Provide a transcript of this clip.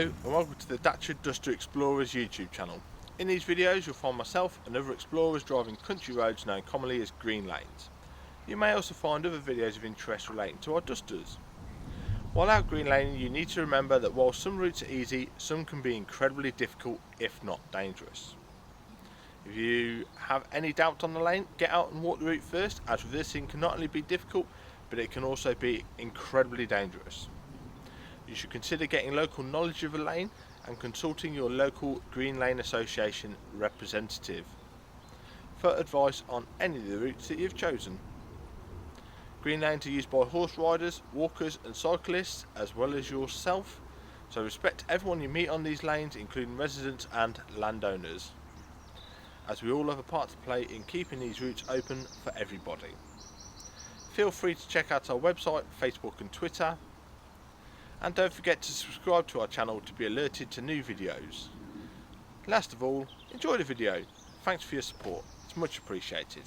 Hello and welcome to the Dacia Duster Explorers YouTube channel. In these videos you'll find myself and other explorers driving country roads known commonly as green lanes. You may also find other videos of interest relating to our Dusters. While out green laning, you need to remember that while some routes are easy, some can be incredibly difficult if not dangerous. If you have any doubt on the lane, get out and walk the route first, as reversing can not only be difficult but it can also be incredibly dangerous. You should consider getting local knowledge of a lane and consulting your local Green Lane Association representative for advice on any of the routes that you've chosen. Green lanes are used by horse riders, walkers and cyclists as well as yourself, so respect everyone you meet on these lanes, including residents and landowners, as we all have a part to play in keeping these routes open for everybody. Feel free to check out our website, Facebook and Twitter. And don't forget to subscribe to our channel to be alerted to new videos. Last of all, enjoy the video. Thanks for your support, it's much appreciated.